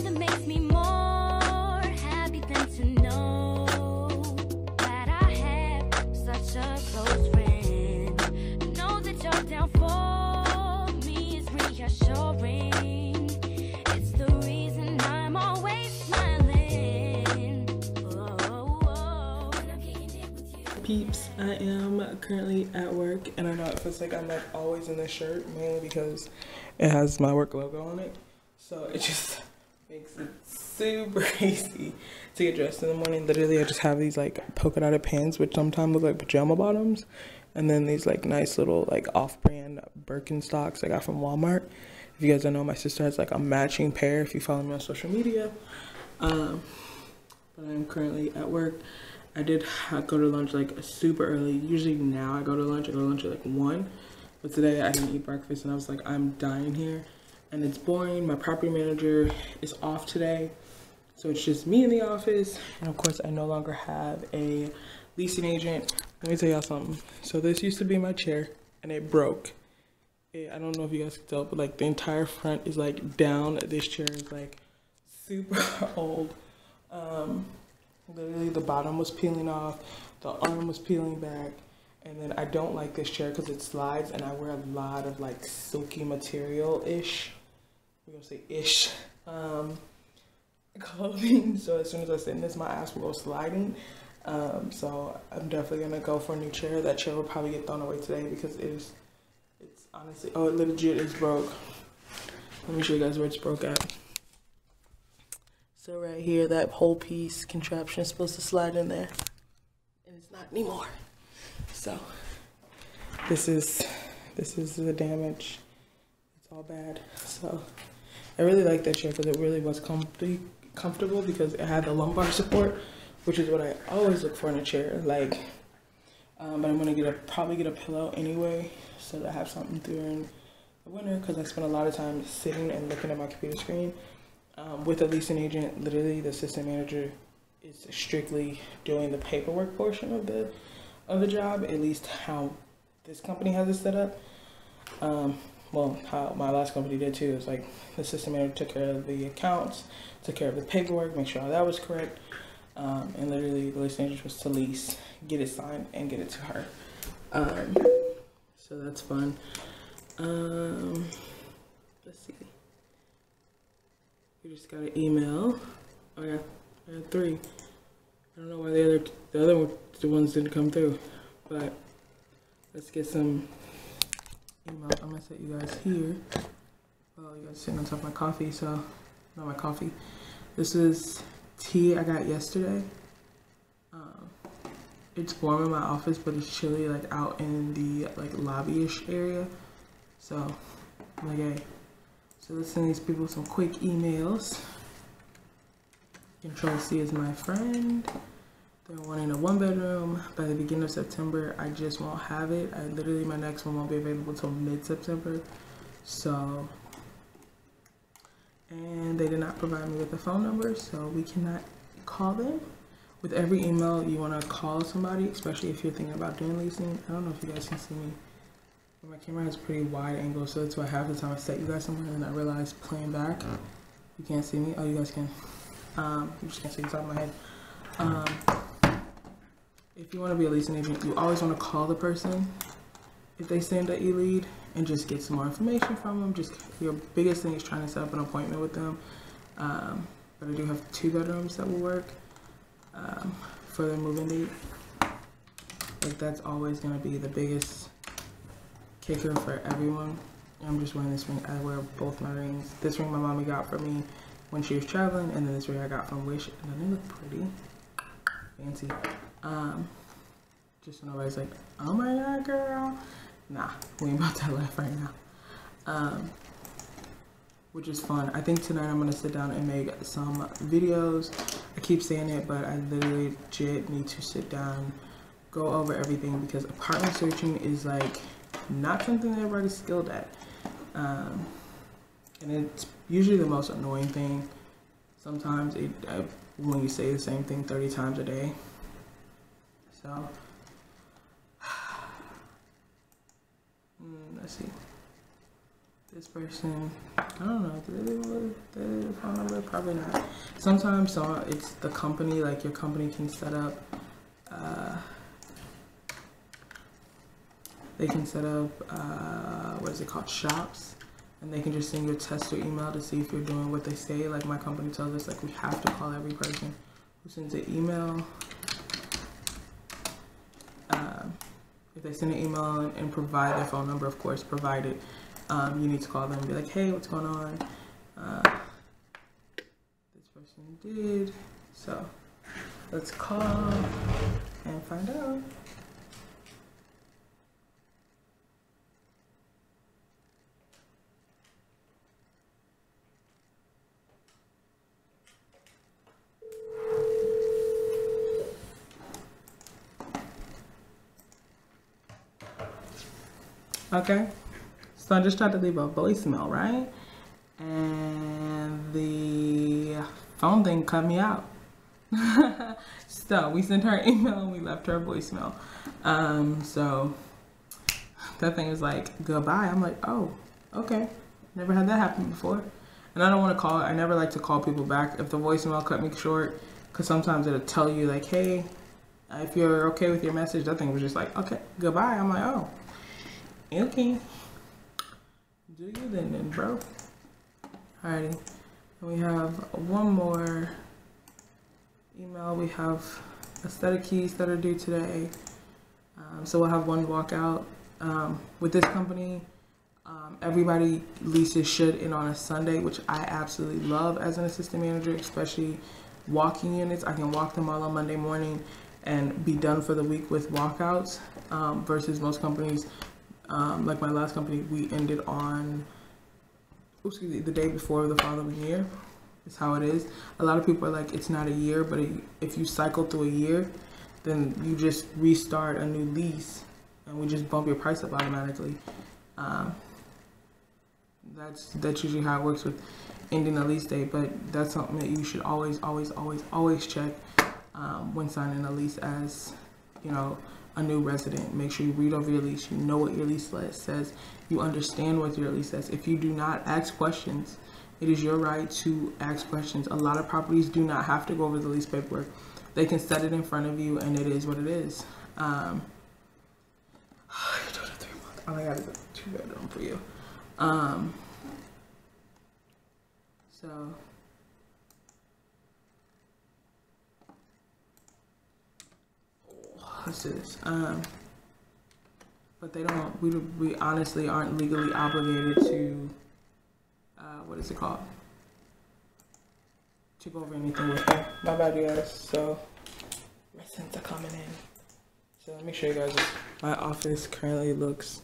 nothing makes me more happy than to know that I have such a close friend. Know that you're down for me is reassuring. It's the reason I'm always smiling. Oh. When I'm getting it with you. Peeps, I am currently at work, and I know it feels like I'm like always in this shirt, mainly because it has my work logo on it. So it just makes it super easy to get dressed in the morning. Literally, I just have these like polka dotted pants, which sometimes look like pajama bottoms, and then these like nice little like off-brand Birkenstocks I got from Walmart. If you guys don't know, my sister has like a matching pair if you follow me on social media. But I'm currently at work. I did go to lunch like super early. Usually now I go to lunch at like 1. But today I didn't eat breakfast and I was like, I'm dying here. And it's boring. My property manager is off today. So it's just me in the office. And of course I no longer have a leasing agent. Let me tell y'all something. So this used to be my chair and it broke. I don't know if you guys can tell, but like the entire front is like down. This chair is like super old. Literally the bottom was peeling off, the arm was peeling back, and then I don't like this chair because it slides and I wear a lot of like silky material-ish, we're gonna say ish, clothing. So as soon as I sit in this, my ass will go sliding. So I'm definitely gonna go for a new chair. That chair will probably get thrown away today because it's honestly, oh, it legit is broke. Let me show you guys where it's broke at. So right here, that whole piece contraption is supposed to slide in there, and it's not anymore. So this is the damage. It's all bad. So I really like that chair because it really was comfortable because it had the lumbar support, which is what I always look for in a chair. Like, but I'm gonna probably get a pillow anyway, so that I have something during the winter because I spend a lot of time sitting and looking at my computer screen. With a leasing agent, literally the assistant manager is strictly doing the paperwork portion of the job, at least how this company has it set up. Well, how my last company did too. It's like the assistant manager took care of the accounts, took care of the paperwork, make sure all that was correct, and literally the leasing agent was to lease, get it signed, and get it to her. So that's fun. Let's see. We just got an email. Oh yeah, I had 3. I don't know why the other ones didn't come through, but let's get some emails. I'm gonna set you guys here. Oh, you guys sitting on top of my coffee, so not my coffee. This is tea I got yesterday. It's warm in my office, but it's chilly like out in the like lobby-ish area. So I'm like, hey. So let's send these people some quick emails. Control C is my friend. They're wanting a 1-bedroom by the beginning of September. I just won't have it. Literally my next one won't be available till mid-September. So, and they did not provide me with a phone number, so we cannot call them. With every email, you want to call somebody, especially if you're thinking about doing leasing. I don't know if you guys can see me. My camera has a pretty wide angle, so that's why half the time I set you guys somewhere and I realize playing back, you can't see me. Oh, you guys can. You just can't see the top of my head. If you want to be a leasing agent, you always want to call the person if they send an e-lead and just get some more information from them. Just your biggest thing is trying to set up an appointment with them. But I do have 2 bedrooms that will work for the move-in date. Like that's always going to be the biggest kicker for everyone. I'm just wearing this ring. I wear both my rings. This ring my mommy got for me when she was traveling, and then this ring I got from Wish. And they look pretty fancy. Just so nobody's like, oh my god, girl. Nah, we ain't about that life right now. Which is fun. I think tonight I'm gonna sit down and make some videos. I keep saying it, but I literally legit need to sit down, go over everything, because apartment searching is like not something that everybody's skilled at. And it's usually the most annoying thing. Sometimes when you say the same thing 30 times a day. So, let's see. This person, I don't know, do they leave their phone number? Probably not. Sometimes it's the company, like your company can set up, what is it called, shops, and they can just send you a test or email to see if you're doing what they say. Like my company tells us, like we have to call every person who sends an email. If they send an email and provide their phone number, of course, provide it. You need to call them and be like, hey, what's going on? This person did. So let's call and find out. Okay, so I just tried to leave a voicemail, right? And the phone thing cut me out. So we sent her an email and we left her a voicemail. So that thing was like, goodbye. I'm like, oh, okay. Never had that happen before. And I don't want to call, I never like to call people back if the voicemail cut me short, because sometimes it'll tell you like, hey, if you're okay with your message. That thing was just like, okay, goodbye. I'm like, oh. Okay, do you then, bro? Alrighty, and we have one more email. We have a set of keys that are due today. So we'll have one walkout. With this company, everybody leases should end on a Sunday, which I absolutely love as an assistant manager, especially walking units. I can walk them all on Monday morning and be done for the week with walkouts, versus most companies. Like my last company, we ended on, the day before the following year. Is how it is. A lot of people are like, it's not a year, but if you cycle through a year, then you just restart a new lease, and we just bump your price up automatically. That's usually how it works with ending a lease date, but that's something that you should always check when signing a lease as, you know, a new resident. Make sure you read over your lease. You know what your lease says. You understand what your lease says. If you do not ask questions, it is your right to ask questions. A lot of properties do not have to go over the lease paperwork. They can set it in front of you, and it is what it is. I got a 2-bedroom for you. So. Let's do this. But they don't, we honestly aren't legally obligated to, what is it called? To go over anything with them. My bad, you guys. So, residents are coming in. So let me show you guys. My office currently looks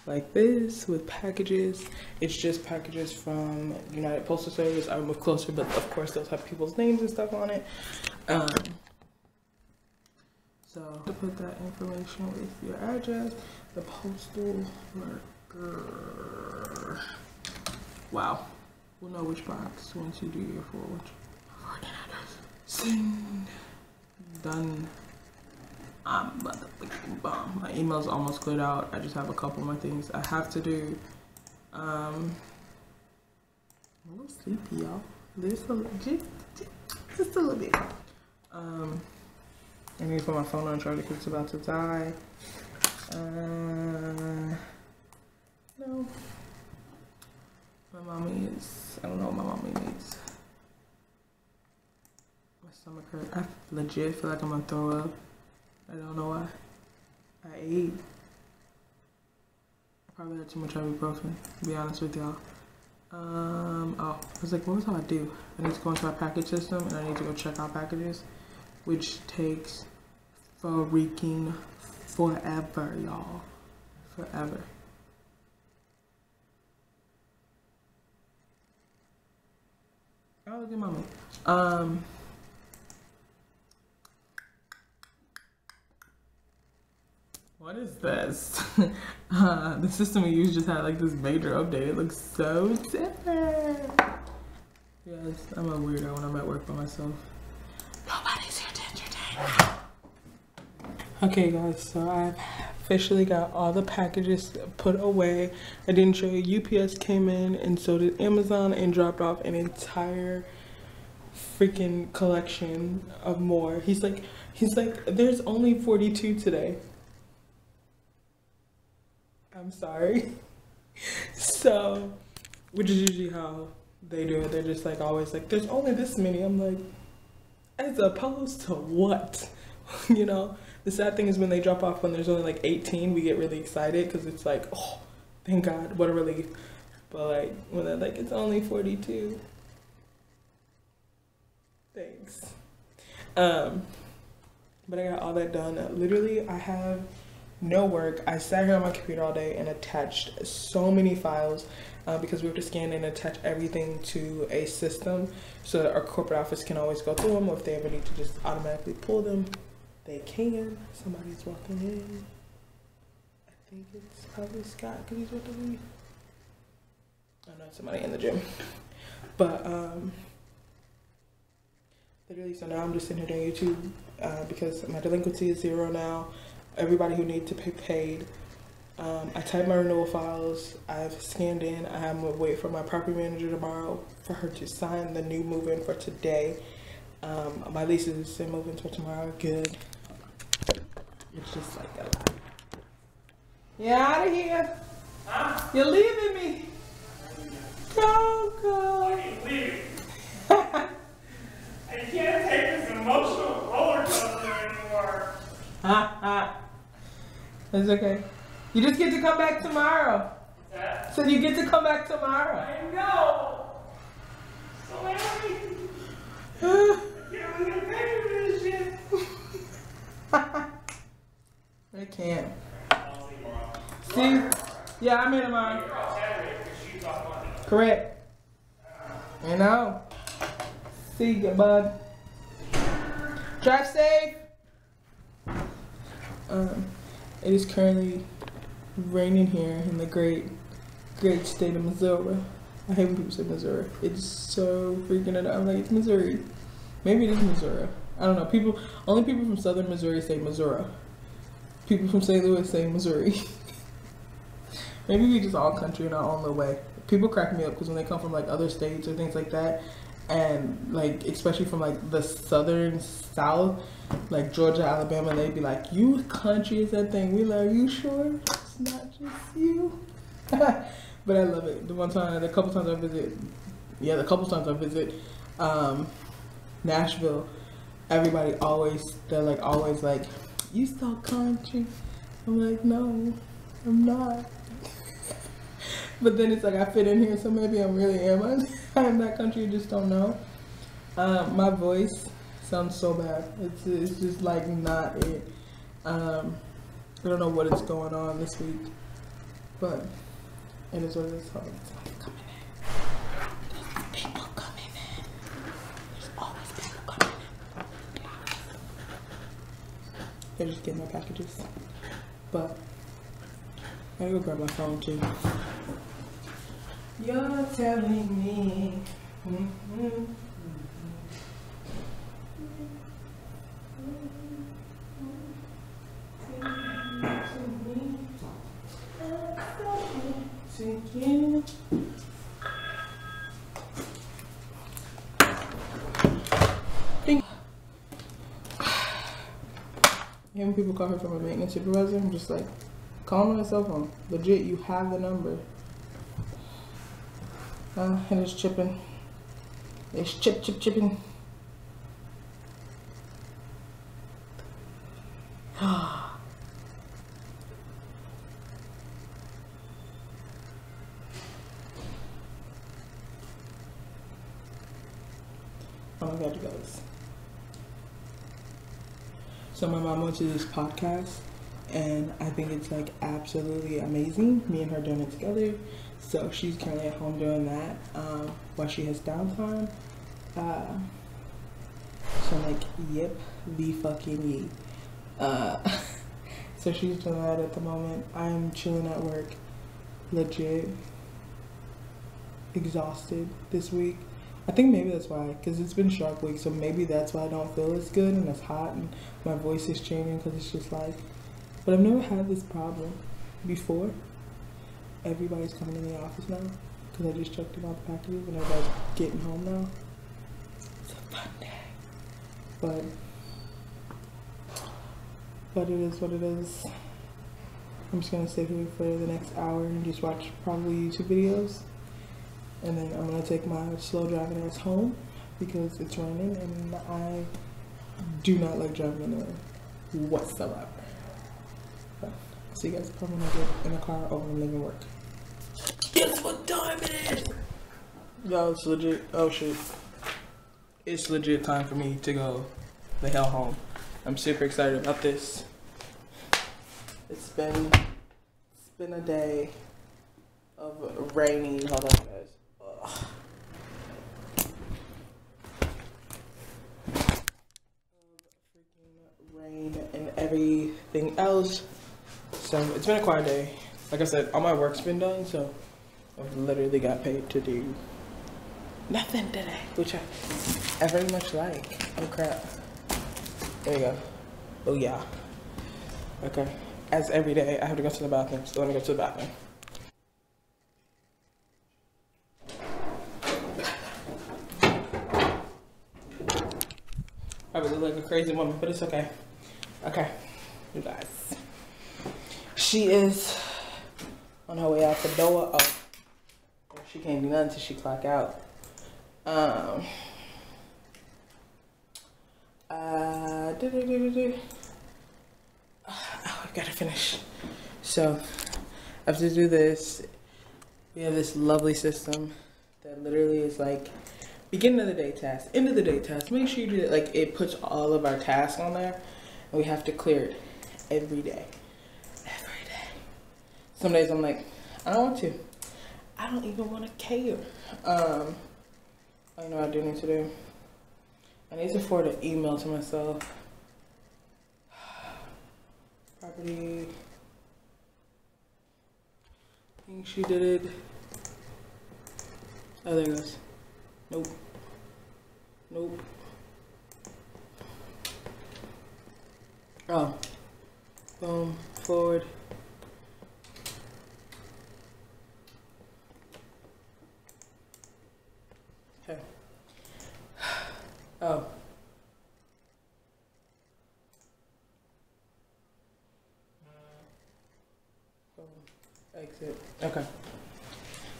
like this with packages. It's just packages from United Postal Service. I move closer, but of course those have people's names and stuff on it. So to put that information with your address, the postal worker. Wow. We'll know which box once you do your forwarding address. Send. Done. I'm motherfucking bomb. My email's almost cleared out. I just have a couple more things I have to do. I'm a little sleepy, y'all. Just a little bit. I need to put my phone on charger because it's about to die. No. My mommy is, I don't know what my mommy needs. My stomach hurt. I legit feel like I'm gonna throw up. I don't know why. I ate. I probably had too much ibuprofen, to be honest with y'all. Oh, I was like, what was I do? I need to go into our package system and I need to go check out packages, which takes freaking forever, y'all. Forever. Oh, look at mommy. What is this? The system we use just had like this major update. It looks so different. Yes, I'm a weirdo when I'm at work by myself. Nobody's here to entertain. Okay guys, so I have officially got all the packages put away. I didn't show you, UPS came in and so did Amazon and dropped off an entire freaking collection of more. He's like, there's only 42 today. I'm sorry. So, which is usually how they do it. They're just like always like, there's only this many. I'm like, as opposed to what? You know, the sad thing is when they drop off when there's only like 18, we get really excited because it's like, oh, thank God, what a relief. But like when they're like, it's only 42. Thanks. But I got all that done. Literally, I have no work. I sat here on my computer all day and attached so many files because we have to scan and attach everything to a system so that our corporate office can always go through them, or if they ever need to just automatically pull them, they can. Somebody's walking in. I think it's probably Scott because he's with the leave. I know it's somebody in the gym. But literally, so now I'm just sitting here doing YouTube because my delinquency is 0 now. Everybody who needs to pay paid. I typed my renewal files. I've scanned in. I'm gonna wait for my property manager tomorrow for her to sign the new move-in for today. My lease is moving for tomorrow. Good. It's just like a lot. You're out of here. Huh? You're leaving me. Go, go. Why are you leaving? I can't take this emotional roller coaster anymore. It's okay. You just get to come back tomorrow. What's that? So you get to come back tomorrow. I know. So happy. I can't believe I paid for this shit. I can't. I'll see you tomorrow. See? Yeah, I'm in tomorrow. You're off Saturday because she's off Monday. Correct. You know. See you, bud. Drive safe. It is currently raining here in the great state of Missouri. I hate when people say Missouri. It's so freaking annoying. I'm like, it's Missouri. Maybe it is Missouri. I don't know. Only people from southern Missouri say Missouri. People from St. Louis say Missouri. Maybe we just all country in our own little way. People crack me up because when they come from like other states or things like that, and like especially from like the southern south, like Georgia, Alabama, they'd be like, you country is that thing. We like, are you sure it's not just you? But I love it. The couple times I visit Nashville, everybody they're always like, you so country. I'm like, no, I'm not. But then it's like I fit in here, so maybe I really am. I'm that country, you just don't know. My voice sounds so bad. It's just like not it. I don't know what is going on this week, but it is what it is. Somebody coming in. There's people coming in. There's always people coming in. They're just getting my packages, but I gotta go grab my phone too. You're telling me. Having people call her from a maintenance supervisor, I'm just like, call me on my cell phone. Legit, you have the number. And it's chipping. It's chipping. Oh my God, you guys. So my mom went to this podcast and I think it's like absolutely amazing. Me and her doing it together. So she's currently at home doing that while she has downtime. So I'm like, yep, the fucking ye. So she's doing that at the moment. I'm chilling at work, legit exhausted this week. I think maybe that's why, because it's been Shark Week, so maybe that's why I don't feel as good and it's hot and my voice is changing, because it's just like, But I've never had this problem before. Everybody's coming in the office now because I just checked in all the packages and everybody's getting home now. It's a fun day. But it is what it is. I'm just gonna sit here for the next hour and just watch probably YouTube videos. And then I'm gonna take my slow driving ass home because it's raining and I do not like driving in the rain whatsoever. But see you guys probably when I get in the car over and leaving work. Guess what time it is? Yo, it's legit. Oh shit. It's legit time for me to go the hell home. I'm super excited about this. It's been a day of rainy. Hold on, guys. Ugh. Rain and everything else. So it's been a quiet day. Like I said, all my work's been done, so I've literally got paid to do nothing today, which I very much like. Oh crap. There you go. Oh yeah. Okay. As every day, I have to go to the bathroom, so let me go to the bathroom. I really look like a crazy woman, but it's okay. Okay, you guys. She is on her way out the door. Oh, she can't do nothing until she clock out. Oh, I gotta finish. So, after do this, we have this lovely system that literally is like beginning of the day task, end of the day task. Make sure you do it. Like, it puts all of our tasks on there, and we have to clear it every day. Every day. Some days I'm like, I don't want to. I don't even want to care. I know what I do need to do. I need to forward an email to myself. Property. I think she did it. Oh, there it goes. Nope. Nope. Oh. Boom. Forward. Okay. Oh. Exit. Okay.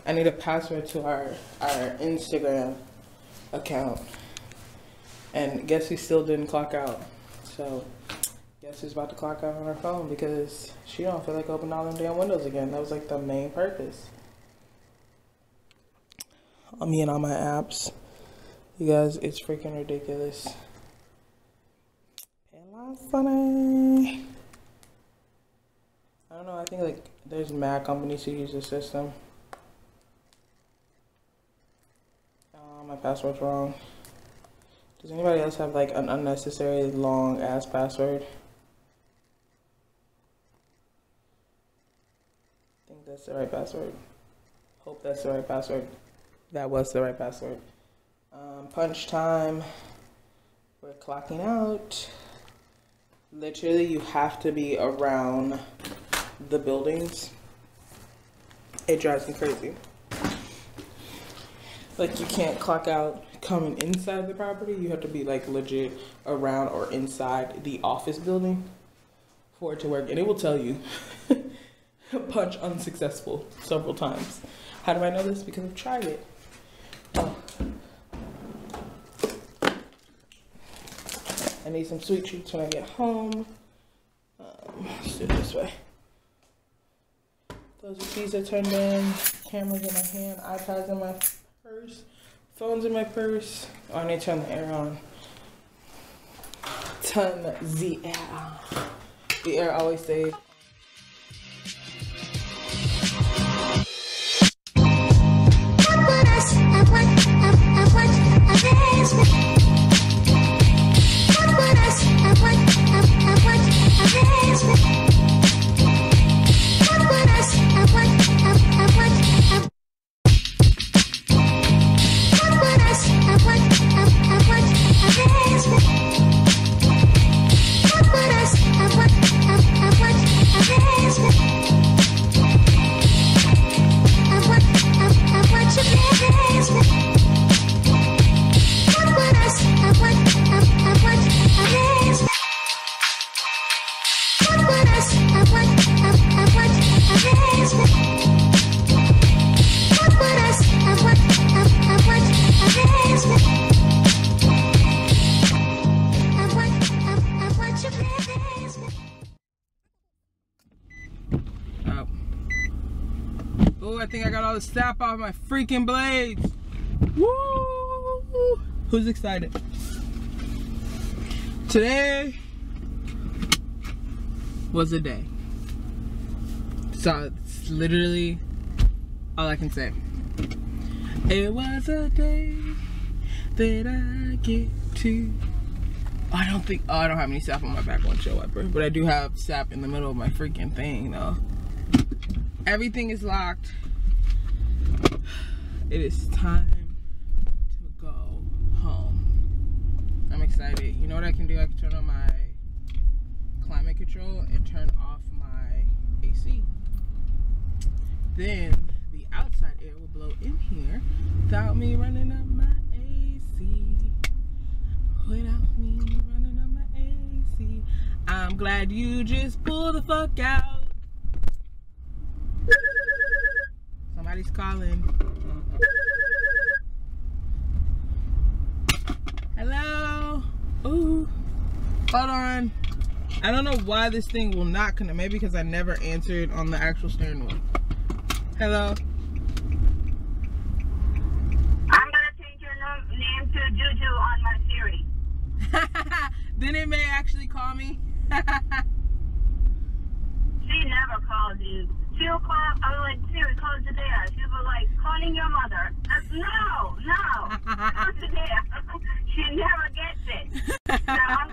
I need a password to our Instagram account. And guess who still didn't clock out? So guess who's about to clock out on her phone because she don't feel like opening all them damn windows again. That was like the main purpose. Me and all my apps. You guys, it's freaking ridiculous. Hello, funny. I don't know, I think like there's mad companies who use the system. My password's wrong. Does anybody else have like an unnecessary long ass password? I think that's the right password. Hope that's the right password. That was the right password. Punch time. We're clocking out. Literally, you have to be around the buildings. It drives me crazy. Like, you can't clock out coming inside the property. You have to be like legit around or inside the office building for it to work. And it will tell you punch unsuccessful several times. How do I know this? Because I've tried it. Oh. I need some sweet treats when I get home. Let's do it this way. Those keys are turned in. Cameras in my hand. iPads in my purse. Phone's in my purse. Oh, I need to turn the air on. Turn the air on. The air always stays. I want all the sap off my freaking blades. Woo! Who's excited? Today was a day. So it's literally all I can say. It was a day that I get to. I don't have any sap on my back windshield wiper, but I do have sap in the middle of my freaking thing though. Everything is locked. It is time to go home. I'm excited. You know what I can do? I can turn on my climate control and turn off my AC. Then the outside air will blow in here without me running up my AC. Without me running up my AC. I'm glad you just pulled the fuck out. Somebody's calling. Hello? Ooh. Hold on. I don't know why this thing will not connect. Maybe because I never answered on the actual steering wheel. Hello? I'm gonna change your name to Juju on my Siri. Then it may actually call me. She never calls you. She'll call, I was like, Siri, call Judea. She'll be like, calling your mother. No, call Judea. She never gets it. So I'm